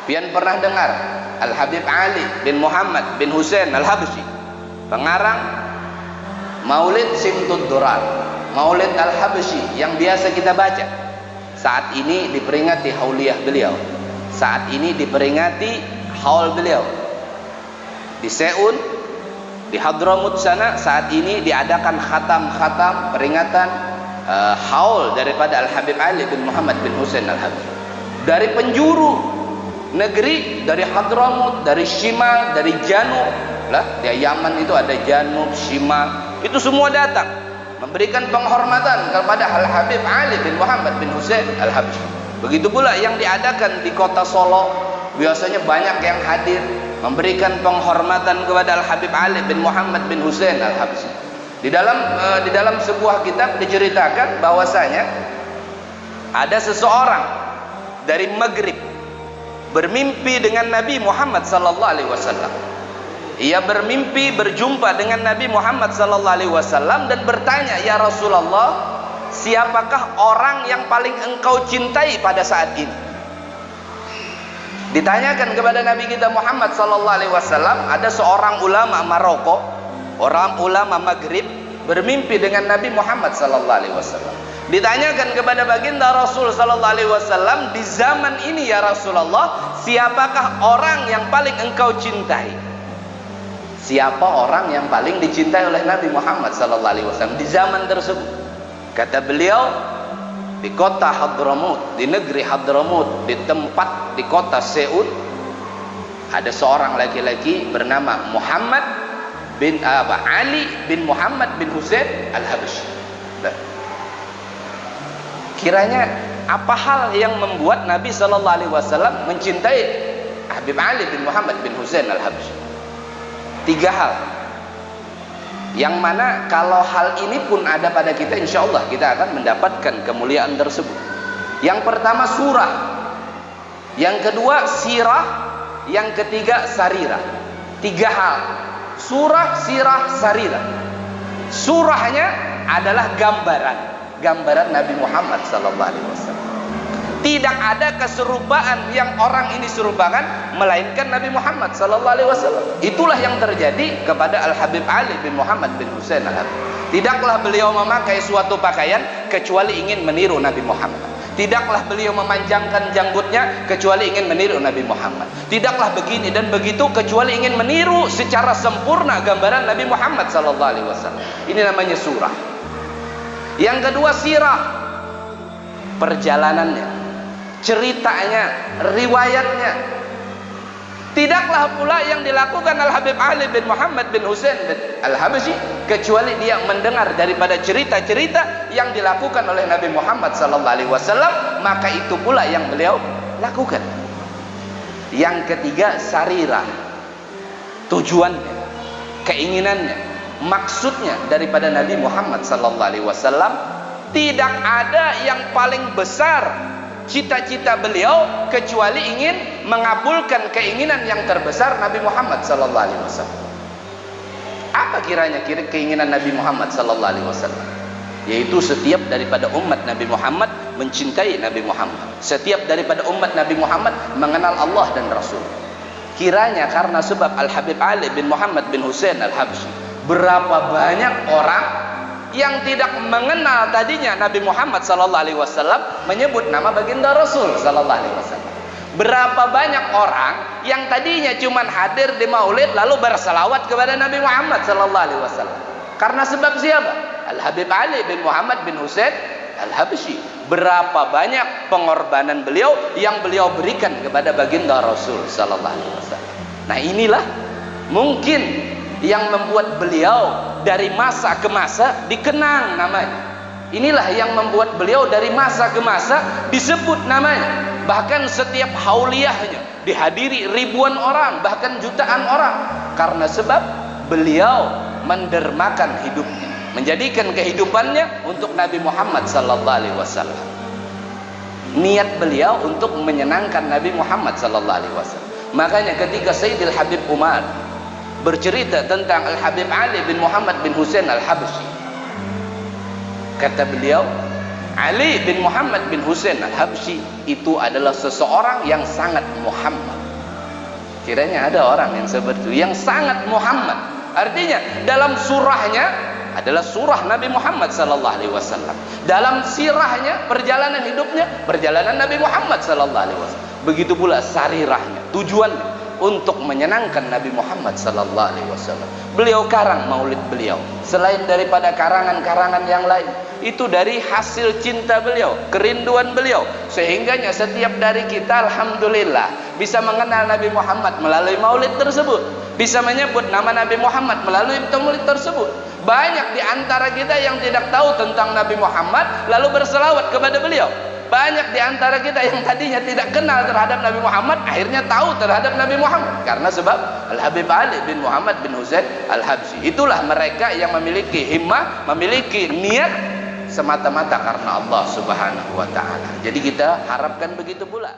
Pian pernah dengar Al-Habib Ali bin Muhammad bin Husain Al-Habsyi, pengarang Maulid Simtud Durar, Maulid Al-Habsyi yang biasa kita baca. Saat ini diperingati hauliyah beliau. Saat ini diperingati haul beliau. Di Seun, di Hadramut sana saat ini diadakan khatam-khatam peringatan haul daripada Al-Habib Ali bin Muhammad bin Husain Al-Habsyi. Dari penjuru negeri, dari Hadramut, dari Shimal, dari Janub lah, di Yaman itu ada Janub, Shimal, itu semua datang memberikan penghormatan kepada Al-Habib Ali bin Muhammad bin Husain Al-Habsyi. Begitu pula yang diadakan di kota Solo, biasanya banyak yang hadir memberikan penghormatan kepada Al-Habib Ali bin Muhammad bin Husain Al-Habsyi. Di dalam sebuah kitab diceritakan bahwasanya ada seseorang dari Maghrib bermimpi dengan Nabi Muhammad sallallahu alaihi wasallam. Ia bermimpi berjumpa dengan Nabi Muhammad sallallahu alaihi wasallam dan bertanya, "Ya Rasulullah, siapakah orang yang paling engkau cintai pada saat ini?" Ditanyakan kepada Nabi kita Muhammad sallallahu alaihi wasallam, ada seorang ulama Maroko, orang ulama Maghrib bermimpi dengan Nabi Muhammad sallallahu alaihi wasallam. Ditanyakan kepada baginda Rasul sallallahu alaihi wasallam, di zaman ini ya Rasulullah, siapakah orang yang paling engkau cintai? Siapa orang yang paling dicintai oleh Nabi Muhammad sallallahu alaihi wasallam di zaman tersebut? Kata beliau, di kota Hadramut, di negeri Hadramut, di tempat di kota Seun, ada seorang laki-laki bernama Muhammad bin Ali bin Muhammad bin Husain Al-Habsyi. Kiranya apa hal yang membuat Nabi sallallahu alaihi wasallam mencintai Habib Ali bin Muhammad bin Husain Al-Habsyi? 3 hal. Yang mana kalau hal ini pun ada pada kita, insya Allah kita akan mendapatkan kemuliaan tersebut. Yang pertama surah, yang kedua sirah, yang ketiga sarirah. 3 hal: surah, sirah, sarirah. Surahnya adalah gambaran Nabi Muhammad sallallahu alaihi wasallam. Tidak ada keserupaan yang orang ini serupakan melainkan Nabi Muhammad sallallahu alaihi wasallam. Itulah yang terjadi kepada Al-Habib Ali bin Muhammad bin Husain Al-Habsyi. Tidaklah beliau memakai suatu pakaian kecuali ingin meniru Nabi Muhammad. Tidaklah beliau memanjangkan janggutnya kecuali ingin meniru Nabi Muhammad. Tidaklah begini dan begitu kecuali ingin meniru secara sempurna gambaran Nabi Muhammad sallallahu alaihi wasallam. Ini namanya surah. Yang kedua sirah, perjalanannya, ceritanya, riwayatnya. Tidaklah pula yang dilakukan Al-Habib Ali bin Muhammad bin Husain Al-Habsyi kecuali dia mendengar daripada cerita-cerita yang dilakukan oleh Nabi Muhammad sallallahu alaihi wasallam, maka itu pula yang beliau lakukan. Yang ketiga sarirah, tujuannya, keinginannya, maksudnya daripada Nabi Muhammad sallallahu alaihi wasallam. Tidak ada yang paling besar cita-cita beliau kecuali ingin mengabulkan keinginan yang terbesar Nabi Muhammad sallallahu alaihi wasallam. Apa kiranya keinginan Nabi Muhammad sallallahu alaihi wasallam? Yaitu setiap daripada umat Nabi Muhammad mencintai Nabi Muhammad. Setiap daripada umat Nabi Muhammad mengenal Allah dan Rasul. Kiranya karena sebab Al-Habib Ali bin Muhammad bin Husain Al-Habsyi, berapa banyak orang yang tidak mengenal tadinya Nabi Muhammad sallallahu alaihi wasallam menyebut nama baginda Rasul sallallahu alaihi wasallam. Berapa banyak orang yang tadinya cuma hadir di Maulid lalu bersalawat kepada Nabi Muhammad sallallahu alaihi wasallam. Karena sebab siapa? Al-Habib Ali bin Muhammad bin Husain Al-Habsyi. Berapa banyak pengorbanan beliau yang beliau berikan kepada baginda Rasul sallallahu alaihi wasallam. Nah, inilah mungkin yang membuat beliau dari masa ke masa dikenang namanya. Inilah yang membuat beliau dari masa ke masa disebut namanya. Bahkan setiap hauliyahnya dihadiri ribuan orang, bahkan jutaan orang. Karena sebab beliau mendermakan hidupnya, menjadikan kehidupannya untuk Nabi Muhammad sallallahu alaihi wasallam. Niat beliau untuk menyenangkan Nabi Muhammad sallallahu alaihi wasallam. Makanya ketika Sayyidil Habib Umar bercerita tentang Al-Habib Ali bin Muhammad bin Husain Al-Habsyi, kata beliau, Ali bin Muhammad bin Husain Al-Habsyi itu adalah seseorang yang sangat Muhammad. Kiranya ada orang yang seperti itu, yang sangat Muhammad. Artinya dalam surahnya adalah surah Nabi Muhammad sallallahu alaihi wasallam. Dalam sirahnya, perjalanan hidupnya, perjalanan Nabi Muhammad sallallahu alaihi wasallam. Begitu pula sarirahnya, tujuannya untuk menyenangkan Nabi Muhammad sallallahu alaihi wasallam. Beliau karang maulid beliau. Selain daripada karangan-karangan yang lain, itu dari hasil cinta beliau, kerinduan beliau. Sehingganya setiap dari kita alhamdulillah bisa mengenal Nabi Muhammad melalui maulid tersebut, bisa menyebut nama Nabi Muhammad melalui maulid tersebut. Banyak di antara kita yang tidak tahu tentang Nabi Muhammad lalu berselawat kepada beliau. Banyak di antara kita yang tadinya tidak kenal terhadap Nabi Muhammad akhirnya tahu terhadap Nabi Muhammad karena sebab Al-Habib Ali bin Muhammad bin Husain Al-Habsyi. Itulah mereka yang memiliki himmah, memiliki niat semata-mata karena Allah Subhanahu wa taala. Jadi kita harapkan begitu pula.